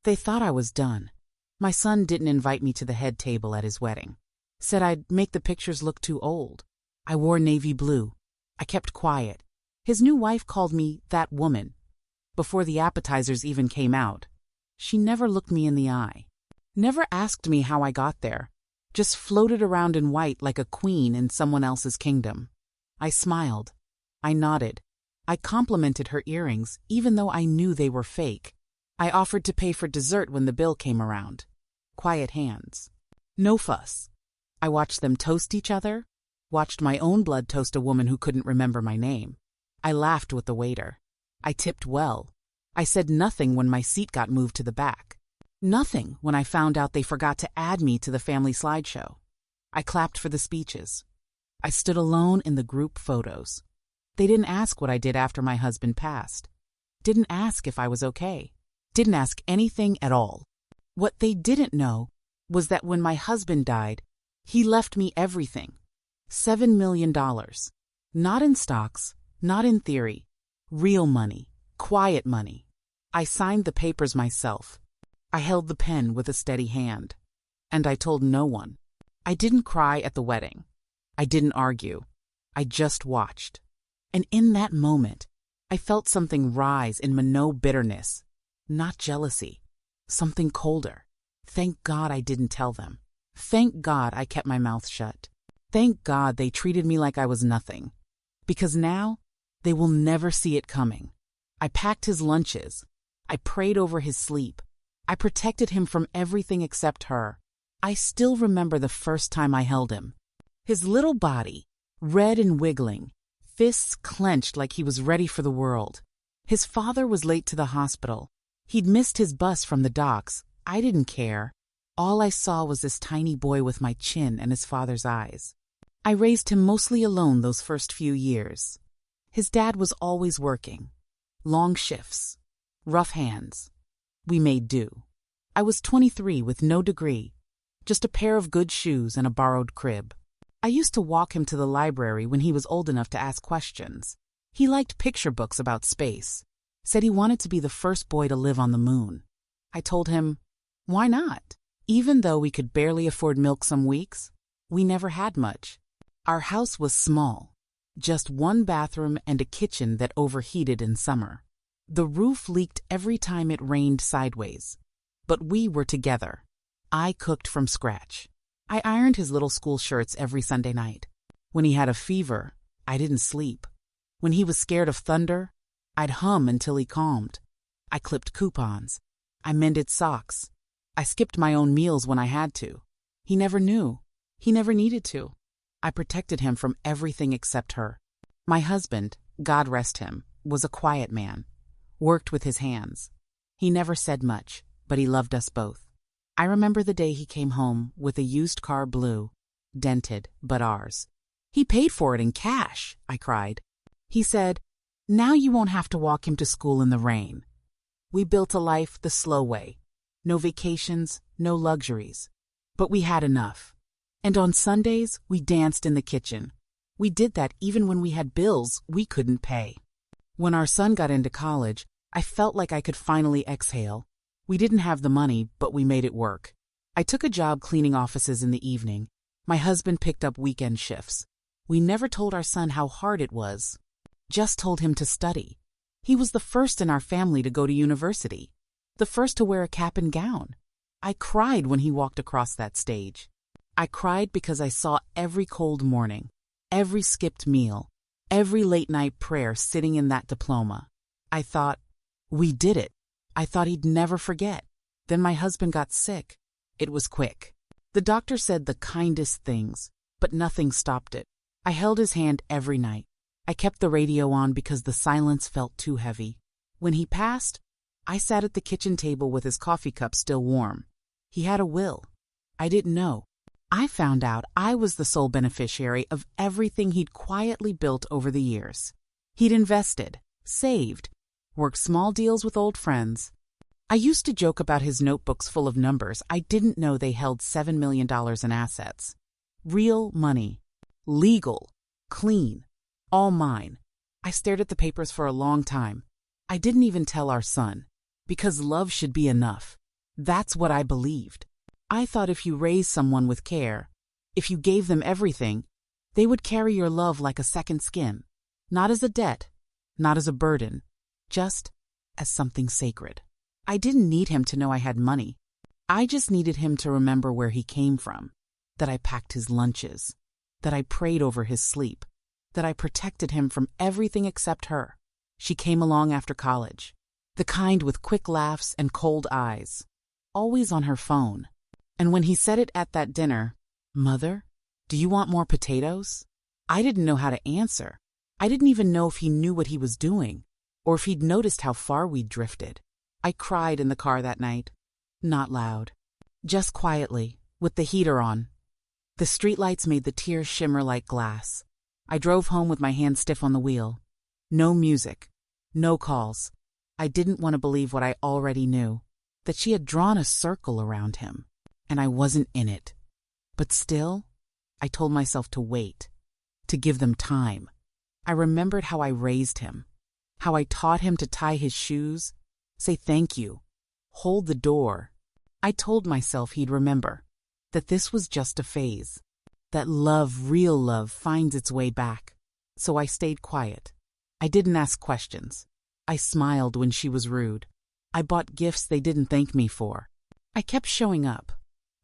They thought I was done. My son didn't invite me to the head table at his wedding. Said I'd make the pictures look too old. I wore navy blue. I kept quiet. His new wife called me that woman. Before the appetizers even came out. She never looked me in the eye. Never asked me how I got there. Just floated around in white like a queen in someone else's kingdom. I smiled. I nodded. I complimented her earrings, even though I knew they were fake. I offered to pay for dessert when the bill came around. Quiet hands. No fuss. I watched them toast each other, watched my own blood toast a woman who couldn't remember my name. I laughed with the waiter. I tipped well. I said nothing when my seat got moved to the back. Nothing when I found out they forgot to add me to the family slideshow. I clapped for the speeches. I stood alone in the group photos. They didn't ask what I did after my husband passed. Didn't ask if I was okay. Didn't ask anything at all. What they didn't know was that when my husband died, he left me everything. $7 million. Not in stocks, not in theory. Real money. Quiet money. I signed the papers myself. I held the pen with a steady hand. And I told no one. I didn't cry at the wedding. I didn't argue. I just watched. And in that moment, I felt something rise in no bitterness, not jealousy, something colder. Thank God I didn't tell them. Thank God I kept my mouth shut. Thank God they treated me like I was nothing. Because now, they will never see it coming. I packed his lunches. I prayed over his sleep. I protected him from everything except her. I still remember the first time I held him. His little body, red and wiggling, fists clenched like he was ready for the world. His father was late to the hospital. He'd missed his bus from the docks. I didn't care. All I saw was this tiny boy with my chin and his father's eyes. I raised him mostly alone those first few years. His dad was always working. Long shifts. Rough hands. We made do. I was 23 with no degree. Just a pair of good shoes and a borrowed crib. I used to walk him to the library when he was old enough to ask questions. He liked picture books about space. Said he wanted to be the first boy to live on the moon. I told him, why not? Even though we could barely afford milk some weeks, we never had much. Our house was small. Just one bathroom and a kitchen that overheated in summer. The roof leaked every time it rained sideways. But we were together. I cooked from scratch. I ironed his little school shirts every Sunday night. When he had a fever, I didn't sleep. When he was scared of thunder, I'd hum until he calmed. I clipped coupons. I mended socks. I skipped my own meals when I had to. He never knew. He never needed to. I protected him from everything except her. My husband, God rest him, was a quiet man. Worked with his hands. He never said much, but he loved us both. I remember the day he came home with a used car blue, dented, but ours. He paid for it in cash, I cried. He said, now you won't have to walk him to school in the rain. We built a life the slow way. No vacations, no luxuries. But we had enough. And on Sundays, we danced in the kitchen. We did that even when we had bills we couldn't pay. When our son got into college, I felt like I could finally exhale. We didn't have the money, but we made it work. I took a job cleaning offices in the evening. My husband picked up weekend shifts. We never told our son how hard it was. Just told him to study. He was the first in our family to go to university. The first to wear a cap and gown. I cried when he walked across that stage. I cried because I saw every cold morning, every skipped meal, every late-night prayer sitting in that diploma. I thought, we did it. I thought he'd never forget. Then my husband got sick. It was quick. The doctor said the kindest things, but nothing stopped it. I held his hand every night. I kept the radio on because the silence felt too heavy. When he passed, I sat at the kitchen table with his coffee cup still warm. He had a will. I didn't know. I found out I was the sole beneficiary of everything he'd quietly built over the years. He'd invested, saved, worked small deals with old friends. I used to joke about his notebooks full of numbers. I didn't know they held $7 million in assets. Real money. Legal. Clean. All mine. I stared at the papers for a long time. I didn't even tell our son. Because love should be enough. That's what I believed. I thought if you raised someone with care, if you gave them everything, they would carry your love like a second skin, not as a debt, not as a burden, just as something sacred. I didn't need him to know I had money. I just needed him to remember where he came from, that I packed his lunches, that I prayed over his sleep, that I protected him from everything except her. She came along after college, the kind with quick laughs and cold eyes, always on her phone. And when he said it at that dinner, "Mother, do you want more potatoes?" I didn't know how to answer. I didn't even know if he knew what he was doing, or if he'd noticed how far we'd drifted. I cried in the car that night. Not loud. Just quietly, with the heater on. The streetlights made the tears shimmer like glass. I drove home with my hand stiff on the wheel. No music. No calls. I didn't want to believe what I already knew, that she had drawn a circle around him, and I wasn't in it. But still, I told myself to wait, to give them time. I remembered how I raised him, how I taught him to tie his shoes, say thank you, hold the door. I told myself he'd remember, that this was just a phase, that love, real love, finds its way back. So I stayed quiet. I didn't ask questions. I smiled when she was rude. I bought gifts they didn't thank me for. I kept showing up,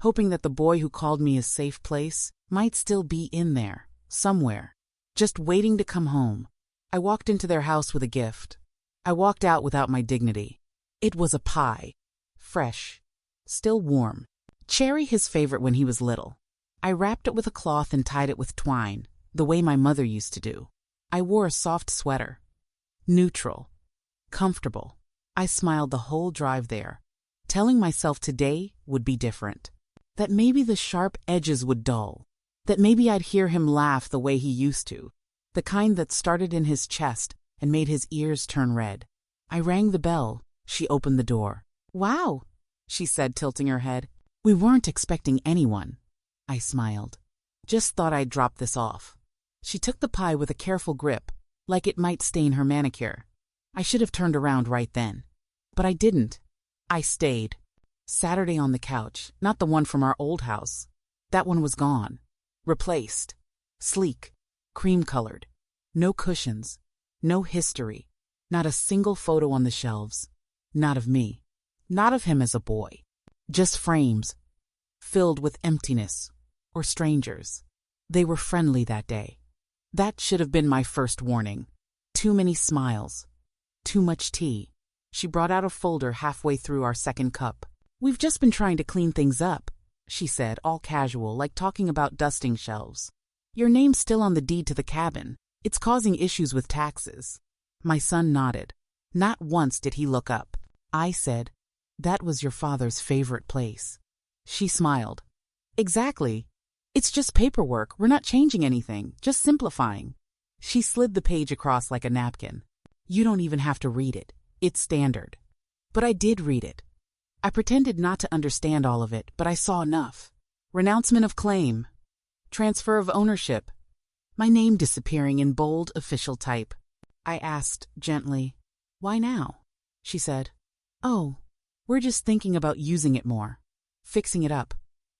hoping that the boy who called me a safe place might still be in there, somewhere, just waiting to come home. I walked into their house with a gift. I walked out without my dignity. It was a pie, fresh, still warm. Cherry, his favorite when he was little. I wrapped it with a cloth and tied it with twine, the way my mother used to do. I wore a soft sweater. Neutral. Comfortable. I smiled the whole drive there, telling myself today would be different. That maybe the sharp edges would dull. That maybe I'd hear him laugh the way he used to. The kind that started in his chest and made his ears turn red. I rang the bell. She opened the door. "Wow," she said, tilting her head. "We weren't expecting anyone." I smiled. "Just thought I'd drop this off." She took the pie with a careful grip, like it might stain her manicure. I should have turned around right then. But I didn't. I stayed. Saturday on the couch, not the one from our old house. That one was gone. Replaced. Sleek. Cream-colored. No cushions. No history. Not a single photo on the shelves. Not of me. Not of him as a boy. Just frames. Filled with emptiness. Or strangers. They were friendly that day. That should have been my first warning. Too many smiles. Too much tea. She brought out a folder halfway through our second cup. "We've just been trying to clean things up," she said, all casual, like talking about dusting shelves. "Your name's still on the deed to the cabin. It's causing issues with taxes." My son nodded. Not once did he look up. I said, "That was your father's favorite place." She smiled. "Exactly. It's just paperwork. We're not changing anything, just simplifying." She slid the page across like a napkin. "You don't even have to read it. It's standard." But I did read it. I pretended not to understand all of it, but I saw enough. Renouncement of claim. Transfer of ownership. My name disappearing in bold official type. I asked gently, "Why now?" She said, "Oh, we're just thinking about using it more. Fixing it up."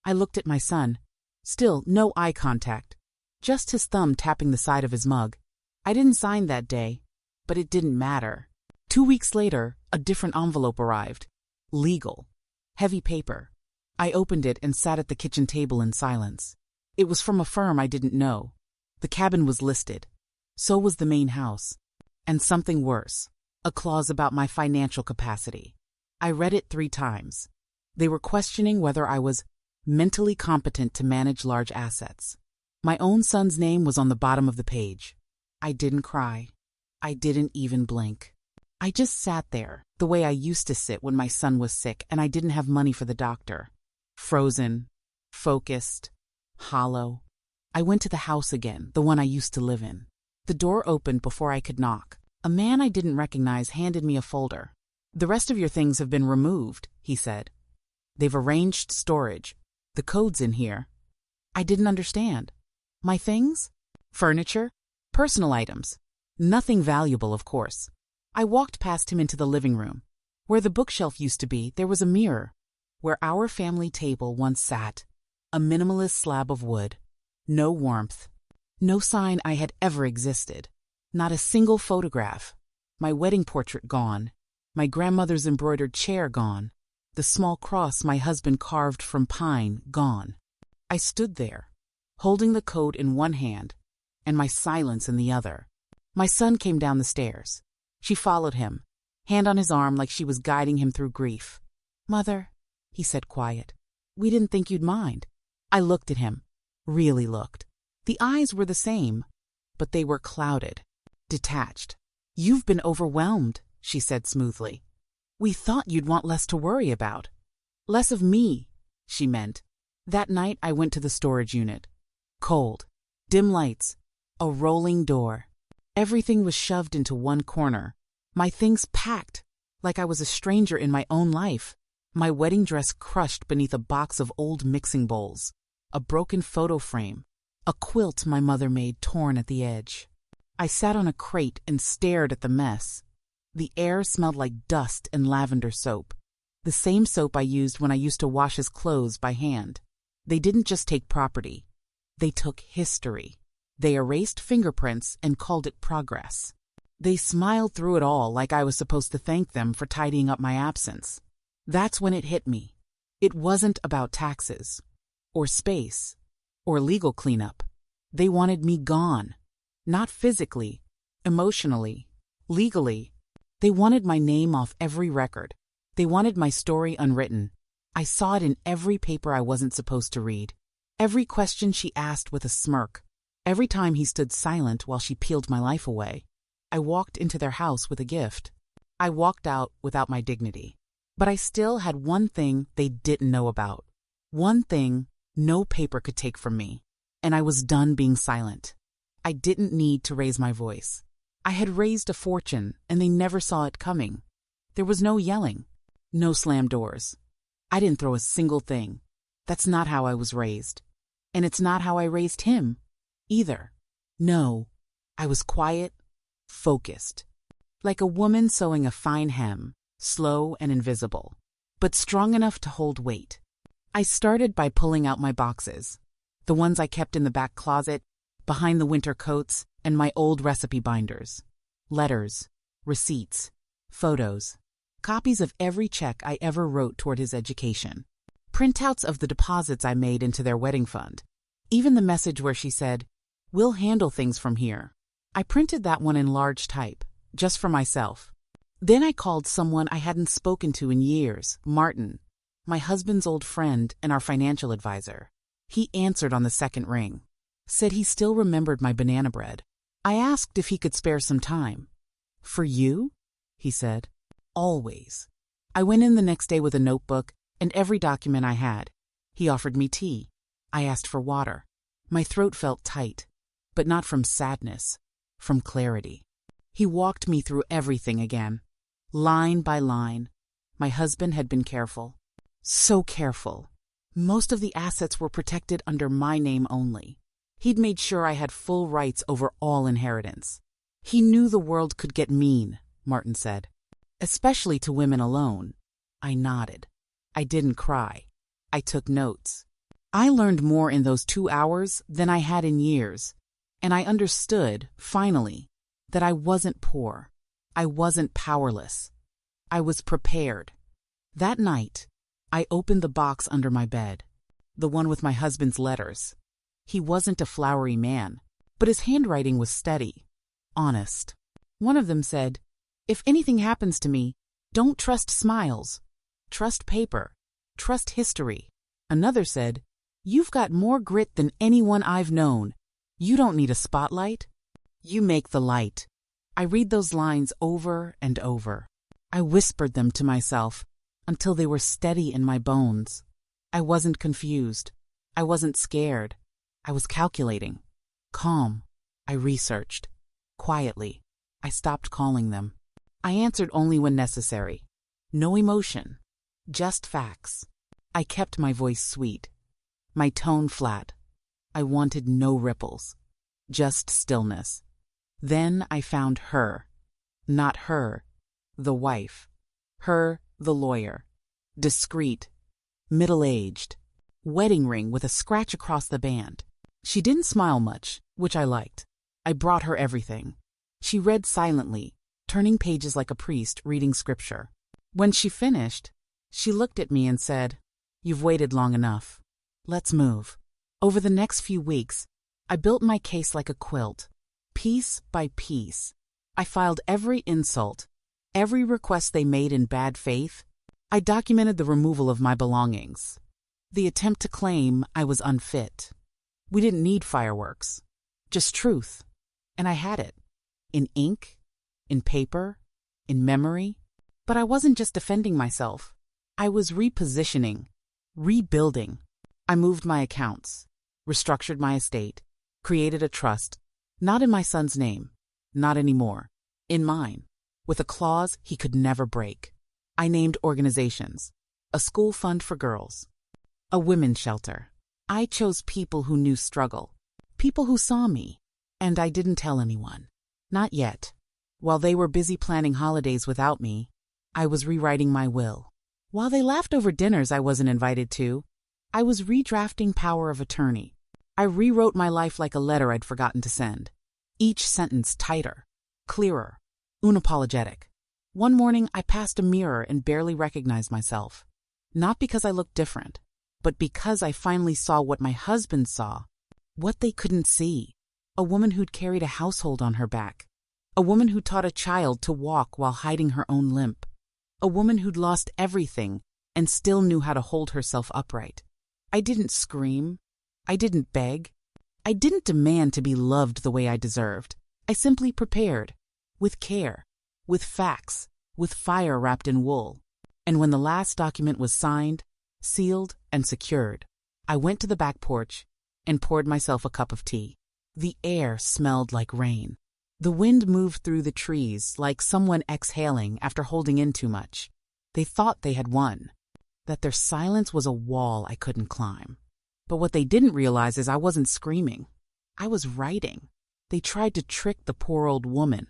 I looked at my son. Still no eye contact. Just his thumb tapping the side of his mug. I didn't sign that day, but it didn't matter. 2 weeks later, a different envelope arrived. Legal. Heavy paper. I opened it and sat at the kitchen table in silence. It was from a firm I didn't know. The cabin was listed. So was the main house. And something worse. A clause about my financial capacity. I read it 3 times. They were questioning whether I was mentally competent to manage large assets. My own son's name was on the bottom of the page. I didn't cry. I didn't even blink. I just sat there, the way I used to sit when my son was sick and I didn't have money for the doctor. Frozen, focused, hollow. I went to the house again, the one I used to live in. The door opened before I could knock. A man I didn't recognize handed me a folder. "The rest of your things have been removed," he said. "They've arranged storage. The code's in here." I didn't understand. My things? Furniture? Personal items. Nothing valuable, of course. I walked past him into the living room. Where the bookshelf used to be, there was a mirror. where our family table once sat, a minimalist slab of wood, no warmth, no sign I had ever existed, not a single photograph, my wedding portrait gone, my grandmother's embroidered chair gone, the small cross my husband carved from pine gone. I stood there, holding the coat in one hand and my silence in the other. My son came down the stairs. She followed him, hand on his arm like she was guiding him through grief. "Mother," he said quiet, "we didn't think you'd mind." I looked at him, really looked. The eyes were the same, but they were clouded, detached. "You've been overwhelmed," she said smoothly. "We thought you'd want less to worry about." Less of me, she meant. That night I went to the storage unit. Cold, dim lights, a rolling door. Everything was shoved into one corner. My things packed, like I was a stranger in my own life. My wedding dress crushed beneath a box of old mixing bowls, a broken photo frame, a quilt my mother made torn at the edge. I sat on a crate and stared at the mess. The air smelled like dust and lavender soap, the same soap I used when I used to wash his clothes by hand. They didn't just take property. They took history. They erased fingerprints and called it progress. They smiled through it all like I was supposed to thank them for tidying up my absence. That's when it hit me. It wasn't about taxes, or space, or legal cleanup. They wanted me gone. Not physically, emotionally, legally. They wanted my name off every record. They wanted my story unwritten. I saw it in every paper I wasn't supposed to read. Every question she asked with a smirk. Every time he stood silent while she peeled my life away. I walked into their house with a gift. I walked out without my dignity. But I still had one thing they didn't know about. One thing no paper could take from me. And I was done being silent. I didn't need to raise my voice. I had raised a fortune, and they never saw it coming. There was no yelling, no slammed doors. I didn't throw a single thing. That's not how I was raised. And it's not how I raised him, either. No, I was quiet, focused. Like a woman sewing a fine hem, slow and invisible, but strong enough to hold weight. I started by pulling out my boxes, the ones I kept in the back closet, behind the winter coats, and my old recipe binders. Letters, receipts, photos, copies of every check I ever wrote toward his education, printouts of the deposits I made into their wedding fund, even the message where she said, "We'll handle things from here." I printed that one in large type, just for myself. Then I called someone I hadn't spoken to in years, Martin, my husband's old friend and our financial advisor. He answered on the second ring, said he still remembered my banana bread. I asked if he could spare some time. "For you?" he said. "Always." I went in the next day with a notebook and every document I had. He offered me tea. I asked for water. My throat felt tight, but not from sadness, from clarity. He walked me through everything again, line by line. My husband had been careful. So careful. Most of the assets were protected under my name only. He'd made sure I had full rights over all inheritance. He knew the world could get mean, Martin said. Especially to women alone. I nodded. I didn't cry. I took notes. I learned more in those 2 hours than I had in years. And I understood, finally, that I wasn't poor. I wasn't powerless. I was prepared. That night, I opened the box under my bed, the one with my husband's letters. He wasn't a flowery man, but his handwriting was steady, honest. One of them said, "If anything happens to me, don't trust smiles. Trust paper. Trust history." Another said, "You've got more grit than anyone I've known. You don't need a spotlight. You make the light." I read those lines over and over. I whispered them to myself until they were steady in my bones. I wasn't confused. I wasn't scared. I was calculating. Calm. I researched. Quietly. I stopped calling them. I answered only when necessary. No emotion. Just facts. I kept my voice sweet. My tone flat. I wanted no ripples. Just stillness. Then I found her. Not her, the wife. Her, the lawyer. Discreet. middle-aged, wedding ring with a scratch across the band. She didn't smile much, which I liked. I brought her everything. She read silently, turning pages like a priest reading scripture. When she finished, she looked at me and said, "You've waited long enough. Let's move." Over the next few weeks, I built my case like a quilt, piece by piece. I filed every insult, every request they made in bad faith. I documented the removal of my belongings, the attempt to claim I was unfit. We didn't need fireworks, just truth. And I had it, in ink, in paper, in memory. But I wasn't just defending myself. I was repositioning, rebuilding. I moved my accounts, restructured my estate, created a trust, not in my son's name, not anymore, in mine, with a clause he could never break. I named organizations, a school fund for girls, a women's shelter. I chose people who knew struggle, people who saw me, and I didn't tell anyone. Not yet. While they were busy planning holidays without me, I was rewriting my will. While they laughed over dinners I wasn't invited to, I was redrafting power of attorney. I rewrote my life like a letter I'd forgotten to send. Each sentence tighter, clearer, unapologetic. One morning I passed a mirror and barely recognized myself. Not because I looked different, but because I finally saw what my husband saw, what they couldn't see. A woman who'd carried a household on her back. A woman who taught a child to walk while hiding her own limp. A woman who'd lost everything and still knew how to hold herself upright. I didn't scream. I didn't beg. I didn't demand to be loved the way I deserved. I simply prepared, with care, with facts, with fire wrapped in wool. And when the last document was signed, sealed, and secured, I went to the back porch and poured myself a cup of tea. The air smelled like rain. The wind moved through the trees like someone exhaling after holding in too much. They thought they had won, that their silence was a wall I couldn't climb. But what they didn't realize is I wasn't screaming. I was writing. They tried to trick the poor old woman.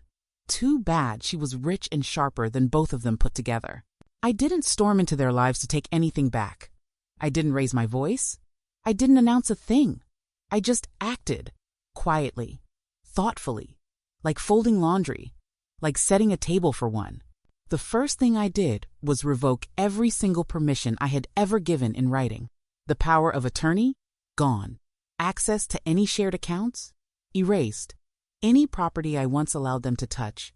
Too bad she was rich and sharper than both of them put together. I didn't storm into their lives to take anything back. I didn't raise my voice. I didn't announce a thing. I just acted, quietly, thoughtfully, like folding laundry, like setting a table for one. The first thing I did was revoke every single permission I had ever given in writing. The power of attorney? Gone. Access to any shared accounts? Erased. Any property I once allowed them to touch,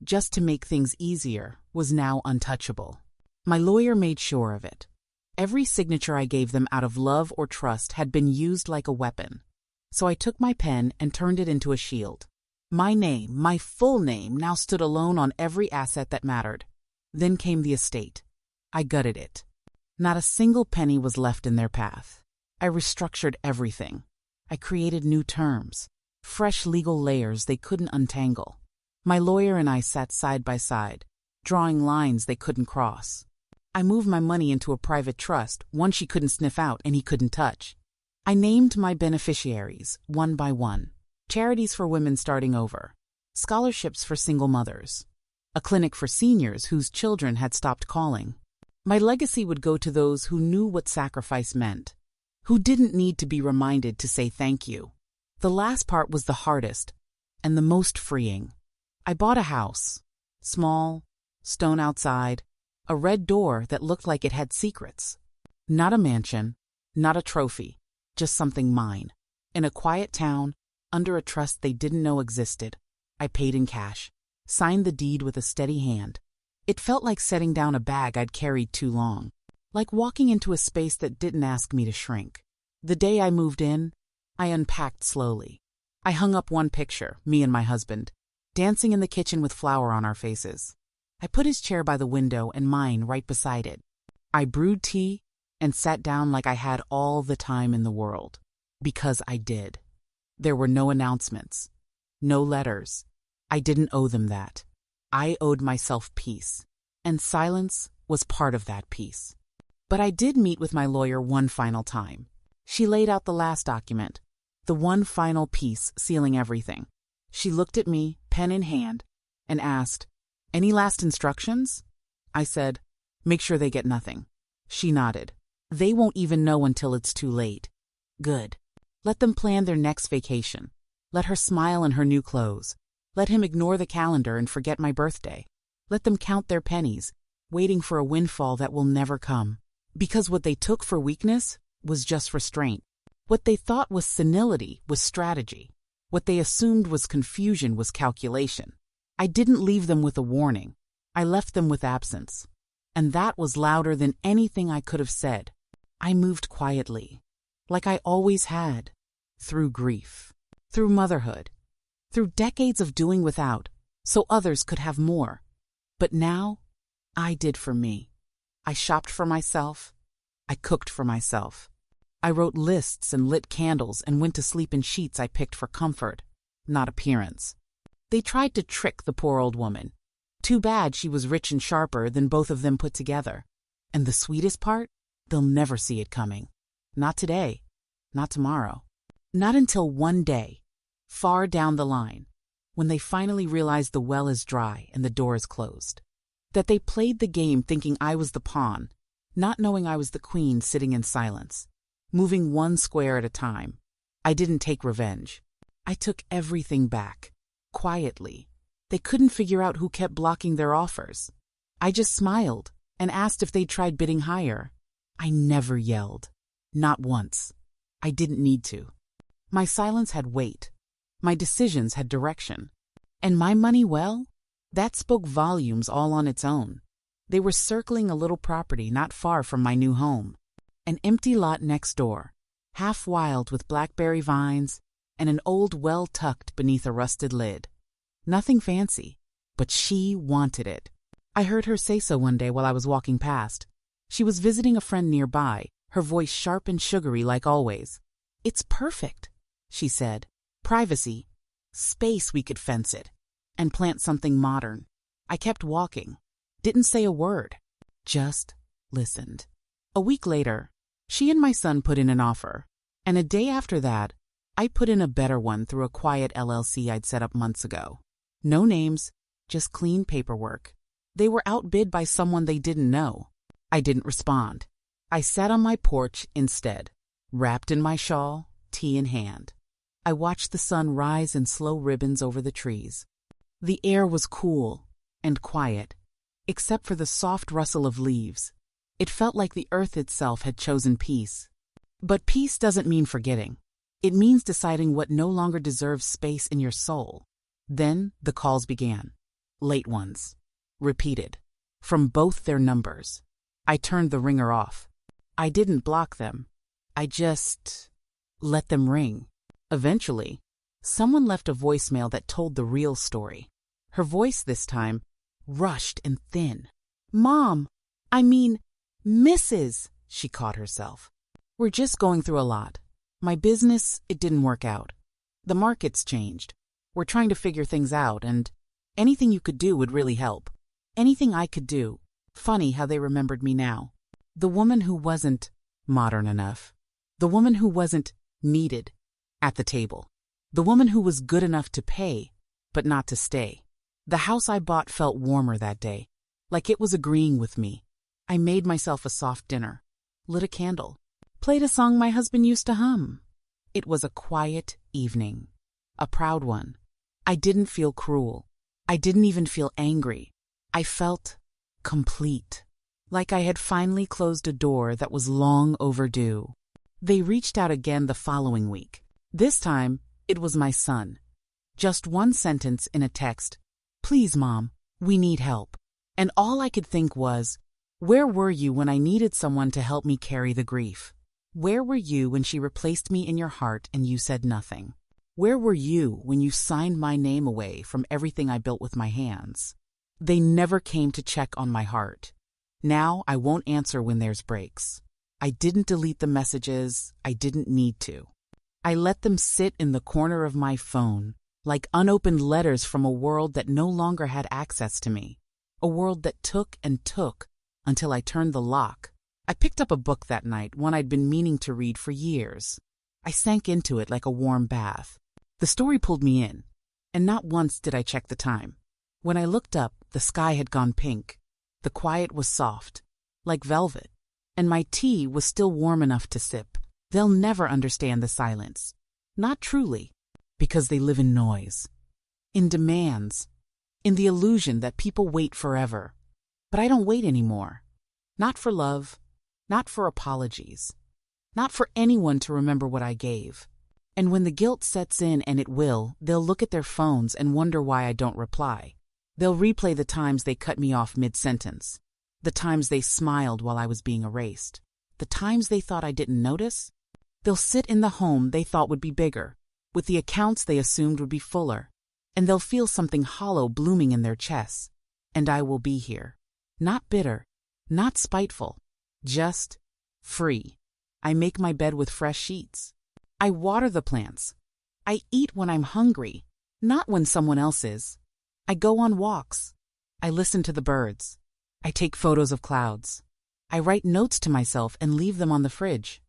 just to make things easier, was now untouchable. My lawyer made sure of it. Every signature I gave them out of love or trust had been used like a weapon. So I took my pen and turned it into a shield. My name, my full name, now stood alone on every asset that mattered. Then came the estate. I gutted it. Not a single penny was left in their path. I restructured everything. I created new terms, fresh legal layers they couldn't untangle. My lawyer and I sat side by side, drawing lines they couldn't cross. I moved my money into a private trust, one she couldn't sniff out and he couldn't touch. I named my beneficiaries, one by one. Charities for women starting over, scholarships for single mothers, a clinic for seniors whose children had stopped calling. My legacy would go to those who knew what sacrifice meant, who didn't need to be reminded to say thank you. The last part was the hardest and the most freeing. I bought a house, small, stone outside, a red door that looked like it had secrets. Not a mansion, not a trophy, just something mine. In a quiet town, under a trust they didn't know existed. I paid in cash, signed the deed with a steady hand. It felt like setting down a bag I'd carried too long, like walking into a space that didn't ask me to shrink. The day I moved in, I unpacked slowly. I hung up one picture, me and my husband, dancing in the kitchen with flour on our faces. I put his chair by the window and mine right beside it. I brewed tea and sat down like I had all the time in the world, because I did. There were no announcements, no letters. I didn't owe them that. I owed myself peace, and silence was part of that peace. But I did meet with my lawyer one final time. She laid out the last document, the one final piece sealing everything. She looked at me, pen in hand, and asked, "Any last instructions?" I said, "Make sure they get nothing." She nodded. They won't even know until it's too late. Good. Let them plan their next vacation. Let her smile in her new clothes. Let him ignore the calendar and forget my birthday. Let them count their pennies, waiting for a windfall that will never come. Because what they took for weakness was just restraint. What they thought was senility was strategy. What they assumed was confusion was calculation. I didn't leave them with a warning. I left them with absence. And that was louder than anything I could have said. I moved quietly, like I always had, through grief, through motherhood, through decades of doing without, so others could have more. But now, I did for me. I shopped for myself. I cooked for myself. I wrote lists and lit candles and went to sleep in sheets I picked for comfort, not appearance. They tried to trick the poor old woman. Too bad she was rich and sharper than both of them put together. And the sweetest part? They'll never see it coming. Not today. Not tomorrow. Not until one day, far down the line, when they finally realized the well is dry and the door is closed. That they played the game thinking I was the pawn, not knowing I was the queen sitting in silence, moving one square at a time. I didn't take revenge. I took everything back, quietly. They couldn't figure out who kept blocking their offers. I just smiled and asked if they'd tried bidding higher. I never yelled. Not once. I didn't need to. My silence had weight. My decisions had direction. And my money, well, that spoke volumes all on its own. They were circling a little property not far from my new home. An empty lot next door, half wild with blackberry vines and an old well tucked beneath a rusted lid. Nothing fancy, but she wanted it. I heard her say so one day while I was walking past. She was visiting a friend nearby, her voice sharp and sugary like always. "It's perfect," she said. "Privacy. Space, we could fence it. And plant something modern." I kept walking. Didn't say a word. Just listened. A week later, she and my son put in an offer. And a day after that, I put in a better one through a quiet LLC I'd set up months ago. No names, just clean paperwork. They were outbid by someone they didn't know. I didn't respond. I sat on my porch instead, wrapped in my shawl, tea in hand. I watched the sun rise in slow ribbons over the trees. The air was cool and quiet, except for the soft rustle of leaves. It felt like the earth itself had chosen peace. But peace doesn't mean forgetting. It means deciding what no longer deserves space in your soul. Then the calls began. Late ones. Repeated. From both their numbers. I turned the ringer off. I didn't block them. I just let them ring. Eventually, someone left a voicemail that told the real story. Her voice this time, rushed and thin. "Mom, I mean, Mrs." She caught herself. "We're just going through a lot. My business, it didn't work out. The market's changed. We're trying to figure things out, and anything you could do would really help. Anything I could do." Funny how they remembered me now. The woman who wasn't modern enough. The woman who wasn't needed at the table. The woman who was good enough to pay, but not to stay. The house I bought felt warmer that day, like it was agreeing with me. I made myself a soft dinner, lit a candle, played a song my husband used to hum. It was a quiet evening, a proud one. I didn't feel cruel. I didn't even feel angry. I felt complete, like I had finally closed a door that was long overdue. They reached out again the following week. This time, it was my son. Just one sentence in a text. "Please, Mom, we need help." And all I could think was, where were you when I needed someone to help me carry the grief? Where were you when she replaced me in your heart and you said nothing? Where were you when you signed my name away from everything I built with my hands? They never came to check on my heart. Now I won't answer when there's breaks. I didn't delete the messages. I didn't need to. I let them sit in the corner of my phone, like unopened letters from a world that no longer had access to me. A world that took and took until I turned the lock. I picked up a book that night, one I'd been meaning to read for years. I sank into it like a warm bath. The story pulled me in, and not once did I check the time. When I looked up, the sky had gone pink. The quiet was soft, like velvet. and my tea was still warm enough to sip. They'll never understand the silence. Not truly, because they live in noise, in demands, in the illusion that people wait forever. But I don't wait anymore. Not for love, not for apologies, not for anyone to remember what I gave. And when the guilt sets in, and it will, they'll look at their phones and wonder why I don't reply. They'll replay the times they cut me off mid-sentence, the times they smiled while I was being erased, the times they thought I didn't notice. They'll sit in the home they thought would be bigger, with the accounts they assumed would be fuller, and they'll feel something hollow blooming in their chests. And I will be here, not bitter, not spiteful, just free. I make my bed with fresh sheets. I water the plants. I eat when I'm hungry, not when someone else is. I go on walks. I listen to the birds. I take photos of clouds. I write notes to myself and leave them on the fridge.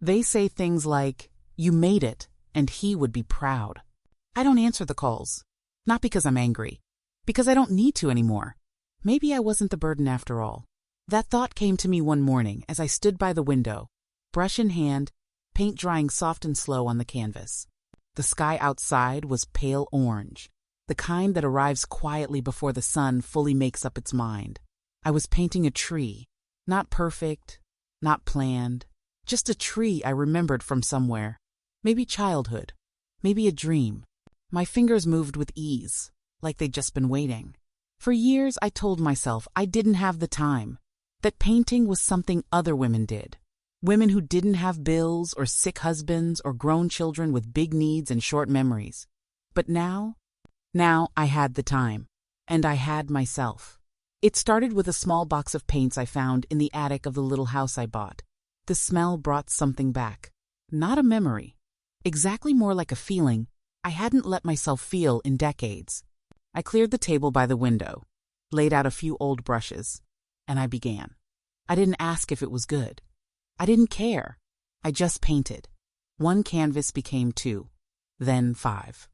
They say things like, "You made it," and he would be proud. I don't answer the calls. Not because I'm angry. Because I don't need to anymore. Maybe I wasn't the burden after all. That thought came to me one morning as I stood by the window, brush in hand, paint drying soft and slow on the canvas. The sky outside was pale orange, the kind that arrives quietly before the sun fully makes up its mind. I was painting a tree, not perfect, not planned, just a tree I remembered from somewhere. Maybe childhood, maybe a dream. My fingers moved with ease, like they'd just been waiting. For years I told myself I didn't have the time, that painting was something other women did. Women who didn't have bills or sick husbands or grown children with big needs and short memories. But now I had the time, and I had myself. It started with a small box of paints I found in the attic of the little house I bought. The smell brought something back. Not a memory. Exactly more like a feeling I hadn't let myself feel in decades. I cleared the table by the window, laid out a few old brushes, and I began. I didn't ask if it was good. I didn't care. I just painted. One canvas became 2, then 5.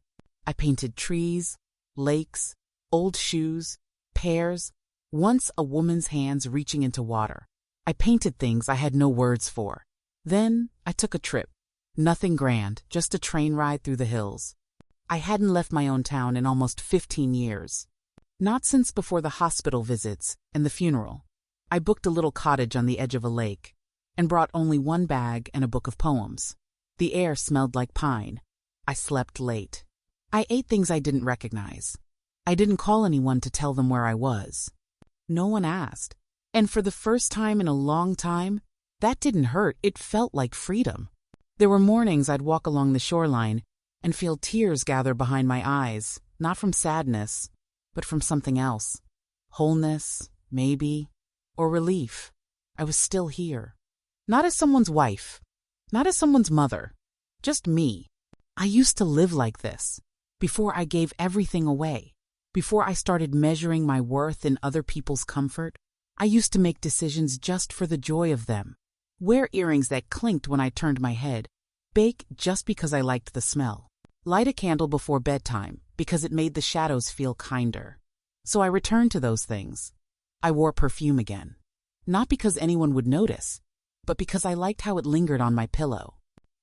I painted trees, lakes, old shoes, pears, once a woman's hands reaching into water. I painted things I had no words for. Then I took a trip. Nothing grand, just a train ride through the hills. I hadn't left my own town in almost 15 years. Not since before the hospital visits and the funeral. I booked a little cottage on the edge of a lake and brought only one bag and a book of poems. The air smelled like pine. I slept late. I ate things I didn't recognize. I didn't call anyone to tell them where I was. No one asked. And for the first time in a long time, that didn't hurt. It felt like freedom. There were mornings I'd walk along the shoreline and feel tears gather behind my eyes, not from sadness, but from something else. Wholeness, maybe, or relief. I was still here. Not as someone's wife, not as someone's mother, just me. I used to live like this, before I gave everything away, before I started measuring my worth in other people's comfort. I used to make decisions just for the joy of them. Wear earrings that clinked when I turned my head. Bake just because I liked the smell. Light a candle before bedtime because it made the shadows feel kinder. So I returned to those things. I wore perfume again. Not because anyone would notice, but because I liked how it lingered on my pillow.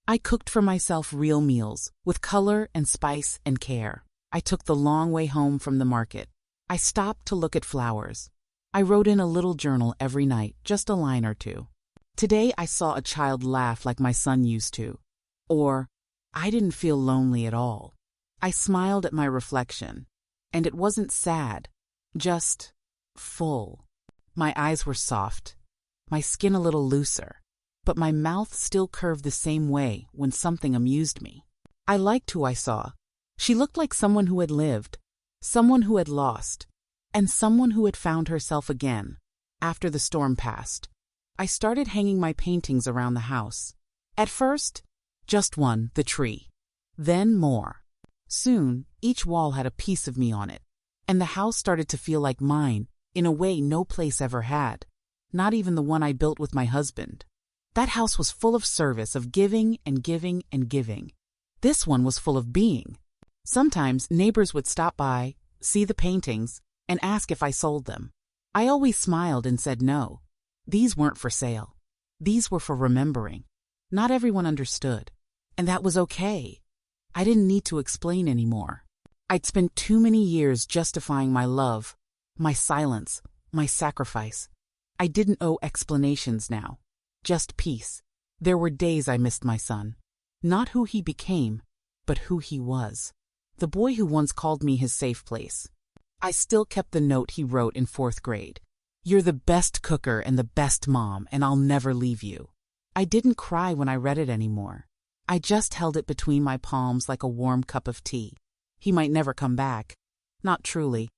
I cooked for myself real meals, with color and spice and care. I took the long way home from the market. I stopped to look at flowers. I wrote in a little journal every night, just a line or two. Today I saw a child laugh like my son used to. Or, I didn't feel lonely at all. I smiled at my reflection, and it wasn't sad, just full. My eyes were soft, my skin a little looser, but my mouth still curved the same way when something amused me. I liked who I saw. She looked like someone who had lived, someone who had lost, and someone who had found herself again after the storm passed. I started hanging my paintings around the house. At first, just one, the tree. Then more. Soon, each wall had a piece of me on it, and the house started to feel like mine in a way no place ever had, not even the one I built with my husband. That house was full of service, of giving and giving and giving. This one was full of being. Sometimes neighbors would stop by, see the paintings, and ask if I sold them. I always smiled and said no. These weren't for sale. These were for remembering. Not everyone understood. And that was okay. I didn't need to explain anymore. I'd spent too many years justifying my love, my silence, my sacrifice. I didn't owe explanations now. Just peace. There were days I missed my son. Not who he became, but who he was. The boy who once called me his safe place. I still kept the note he wrote in 4th grade. "You're the best cooker and the best mom, and I'll never leave you." I didn't cry when I read it anymore. I just held it between my palms like a warm cup of tea. He might never come back. Not truly.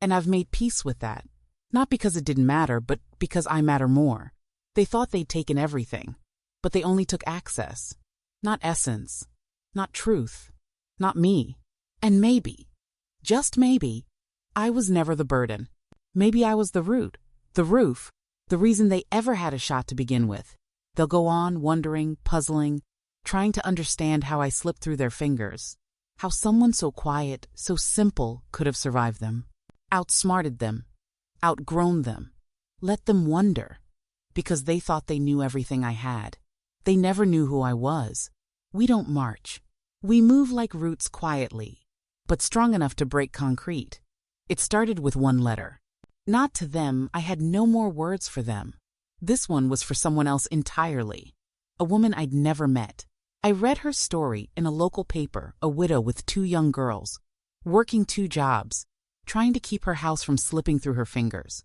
And I've made peace with that. Not because it didn't matter, but because I matter more. They thought they'd taken everything, but they only took access. Not essence. Not truth. Not me. And maybe, just maybe, I was never the burden. Maybe I was the root, the roof, the reason they ever had a shot to begin with. They'll go on wondering, puzzling, trying to understand how I slipped through their fingers, how someone so quiet, so simple could have survived them, outsmarted them, outgrown them. Let them wonder, because they thought they knew everything I had. They never knew who I was. We don't march. We move like roots quietly, but strong enough to break concrete. It started with one letter. Not to them, I had no more words for them. This one was for someone else entirely, a woman I'd never met. I read her story in a local paper, a widow with 2 young girls, working 2 jobs, trying to keep her house from slipping through her fingers.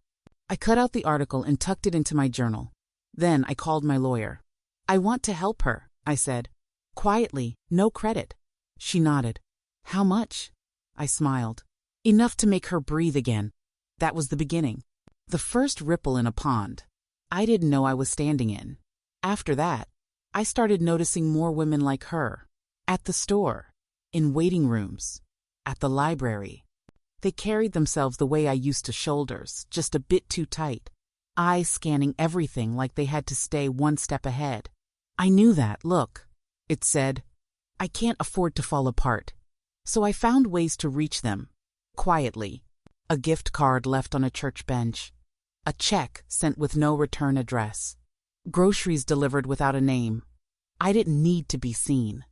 I cut out the article and tucked it into my journal. Then I called my lawyer. "I want to help her," I said. Quietly, no credit. She nodded. "How much?" I smiled. "Enough to make her breathe again." That was the beginning. The first ripple in a pond I didn't know I was standing in. After that, I started noticing more women like her. At the store, in waiting rooms, at the library. They carried themselves the way I used to, shoulders just a bit too tight, eyes scanning everything like they had to stay one step ahead. I knew that look. It said, "I can't afford to fall apart." So I found ways to reach them, quietly. A gift card left on a church bench. A check sent with no return address. Groceries delivered without a name. I didn't need to be seen.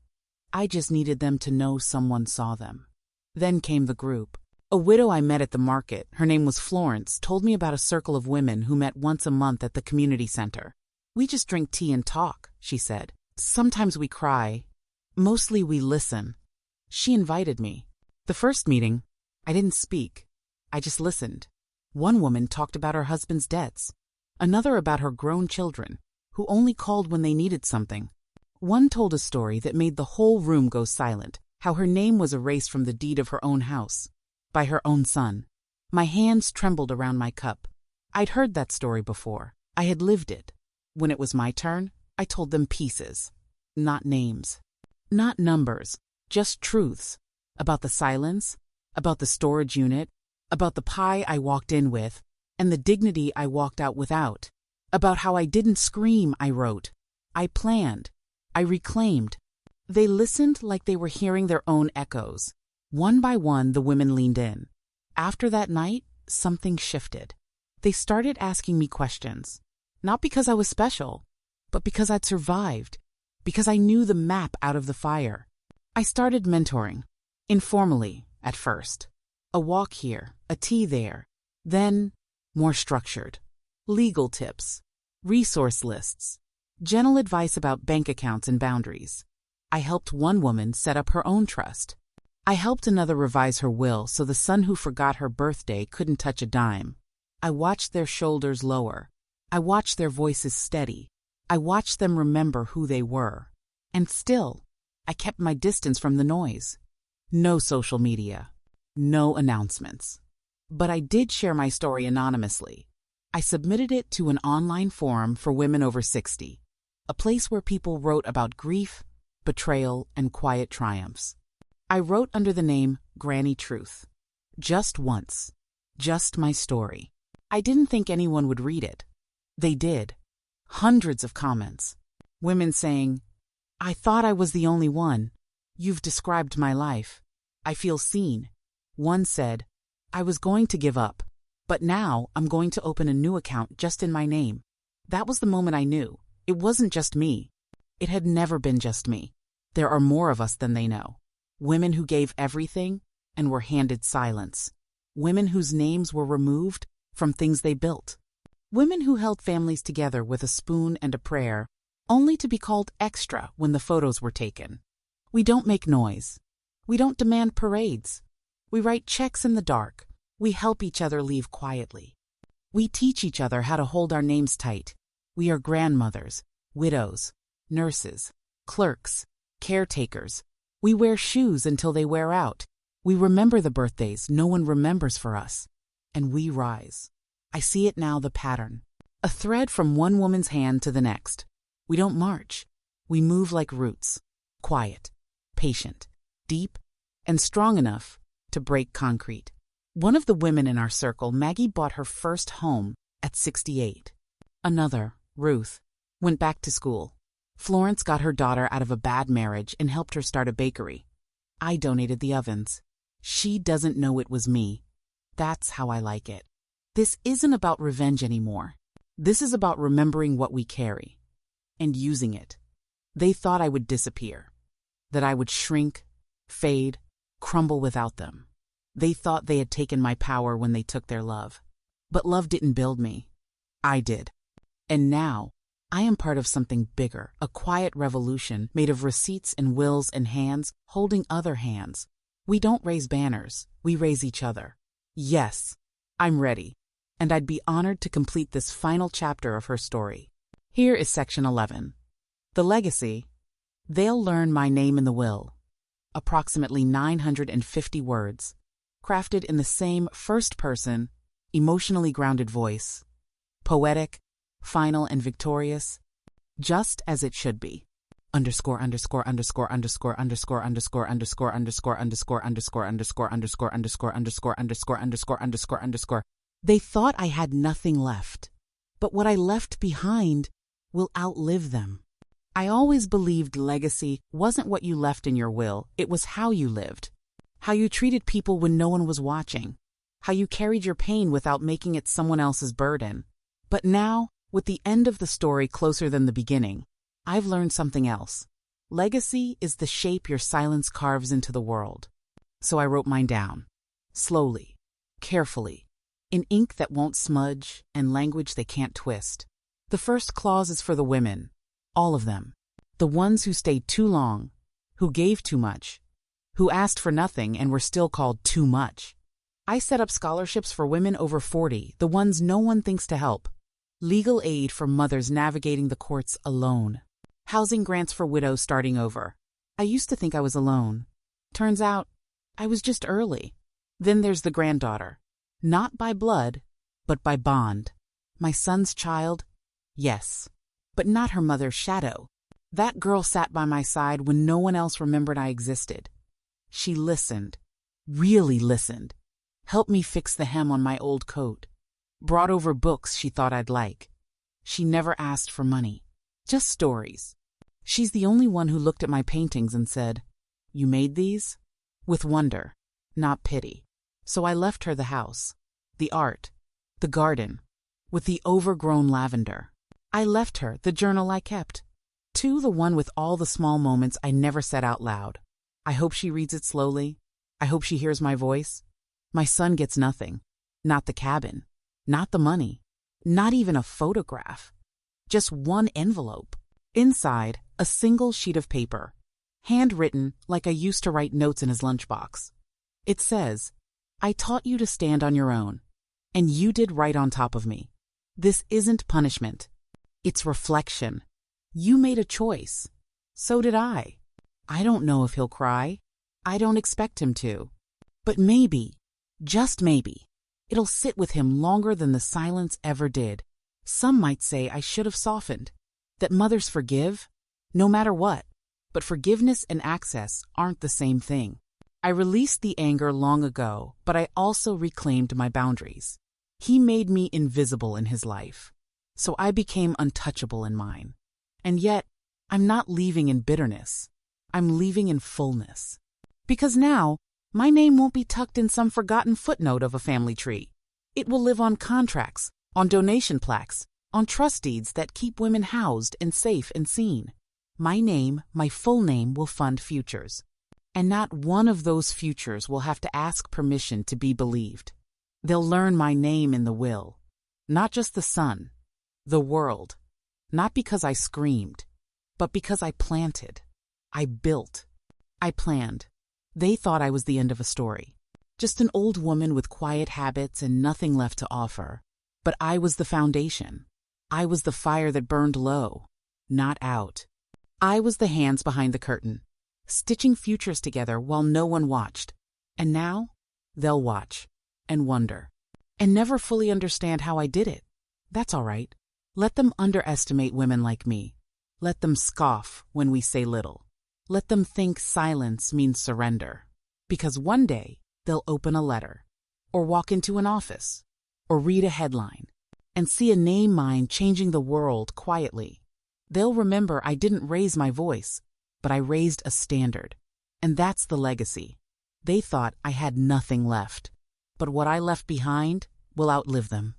I just needed them to know someone saw them. Then came the group. A widow I met at the market, her name was Florence, told me about a circle of women who met once a month at the community center. "We just drink tea and talk," she said. "Sometimes we cry. Mostly we listen." She invited me. The first meeting, I didn't speak. I just listened. One woman talked about her husband's debts. Another about her grown children, who only called when they needed something. One told a story that made the whole room go silent, how her name was erased from the deed of her own house, by her own son. My hands trembled around my cup. I'd heard that story before. I had lived it. When it was my turn, I told them pieces, not names, not numbers, just truths about the silence, about the storage unit, about the pie I walked in with, and the dignity I walked out without, about how I didn't scream, I wrote. I planned. I reclaimed. They listened like they were hearing their own echoes. One by one, the women leaned in. After that night, something shifted. They started asking me questions, not because I was special, but because I'd survived, because I knew the map out of the fire. I started mentoring, informally at first. A walk here, a tea there, then more structured. Legal tips, resource lists, gentle advice about bank accounts and boundaries. I helped one woman set up her own trust. I helped another revise her will so the son who forgot her birthday couldn't touch a dime. I watched their shoulders lower. I watched their voices steady. I watched them remember who they were. And still, I kept my distance from the noise. No social media. No announcements. But I did share my story anonymously. I submitted it to an online forum for women over 60, a place where people wrote about grief, betrayal, and quiet triumphs. I wrote under the name Granny Truth. Just once. Just my story. I didn't think anyone would read it. They did. Hundreds of comments. Women saying, "I thought I was the only one. You've described my life. I feel seen." One said, "I was going to give up, but now I'm going to open a new account just in my name." That was the moment I knew. It wasn't just me. It had never been just me. There are more of us than they know. Women who gave everything and were handed silence. Women whose names were removed from things they built. Women who held families together with a spoon and a prayer, only to be called extra when the photos were taken. We don't make noise. We don't demand parades. We write checks in the dark. We help each other leave quietly. We teach each other how to hold our names tight. We are grandmothers, widows, nurses, clerks, caretakers. We wear shoes until they wear out. We remember the birthdays no one remembers for us. And we rise. I see it now, the pattern. A thread from one woman's hand to the next. We don't march. We move like roots. Quiet, patient, deep, and strong enough to break concrete. One of the women in our circle, Maggie, bought her first home at 68. Another, Ruth, went back to school. Florence got her daughter out of a bad marriage and helped her start a bakery. I donated the ovens. She doesn't know it was me. That's how I like it. This isn't about revenge anymore. This is about remembering what we carry and using it. They thought I would disappear, that I would shrink, fade, crumble without them. They thought they had taken my power when they took their love. But love didn't build me. I did. And now, I am part of something bigger, a quiet revolution made of receipts and wills and hands holding other hands. We don't raise banners, we raise each other. Yes, I'm ready, and I'd be honored to complete this final chapter of her story. Here is section 11. The legacy. They'll learn my name in the will. Approximately 950 words, crafted in the same first-person, emotionally grounded voice. Poetic, final and victorious, just as it should be. Underscore underscore underscore underscore underscore underscore underscore underscore underscore underscore underscore underscore underscore underscore underscore underscore underscore underscore. They thought I had nothing left, but what I left behind will outlive them. I always believed legacy wasn't what you left in your will, it was how you lived. How you treated people when no one was watching. How you carried your pain without making it someone else's burden. But now, with the end of the story closer than the beginning, I've learned something else. Legacy is the shape your silence carves into the world. So I wrote mine down. Slowly, carefully, in ink that won't smudge and language they can't twist. The first clause is for the women. All of them. The ones who stayed too long, who gave too much, who asked for nothing and were still called too much. I set up scholarships for women over 40, the ones no one thinks to help. Legal aid for mothers navigating the courts alone. Housing grants for widows starting over. I used to think I was alone. Turns out, I was just early. Then there's the granddaughter. Not by blood, but by bond. My son's child, yes, but not her mother's shadow. That girl sat by my side when no one else remembered I existed. She listened, really listened, helped me fix the hem on my old coat, brought over books she thought I'd like. She never asked for money, just stories. She's the only one who looked at my paintings and said, "You made these?" With wonder, not pity. So I left her the house, the art, the garden, with the overgrown lavender. I left her the journal I kept, too, the one with all the small moments I never said out loud. I hope she reads it slowly. I hope she hears my voice. My son gets nothing. Not the cabin. Not the money. Not even a photograph. Just one envelope. Inside, a single sheet of paper. Handwritten like I used to write notes in his lunchbox. It says, "I taught you to stand on your own, and you did right on top of me. This isn't punishment. It's reflection. You made a choice. So did I. I don't know if he'll cry. I don't expect him to. But maybe, just maybe, it'll sit with him longer than the silence ever did. Some might say I should have softened. That mothers forgive, no matter what. But forgiveness and access aren't the same thing. I released the anger long ago, but I also reclaimed my boundaries. He made me invisible in his life, so I became untouchable in mine. And yet, I'm not leaving in bitterness. I'm leaving in fullness. Because now, my name won't be tucked in some forgotten footnote of a family tree. It will live on contracts, on donation plaques, on trust deeds that keep women housed and safe and seen. My name, my full name, will fund futures. And not one of those futures will have to ask permission to be believed. They'll learn my name in the will. Not just the sun, the world. Not because I screamed, but because I planted. I built. I planned. They thought I was the end of a story. Just an old woman with quiet habits and nothing left to offer. But I was the foundation. I was the fire that burned low, not out. I was the hands behind the curtain, stitching futures together while no one watched. And now, they'll watch, and wonder, and never fully understand how I did it. That's all right. Let them underestimate women like me. Let them scoff when we say little. Let them think silence means surrender. Because one day, they'll open a letter, or walk into an office, or read a headline, and see a name mine changing the world quietly. They'll remember I didn't raise my voice, but I raised a standard. And that's the legacy. They thought I had nothing left, but what I left behind will outlive them.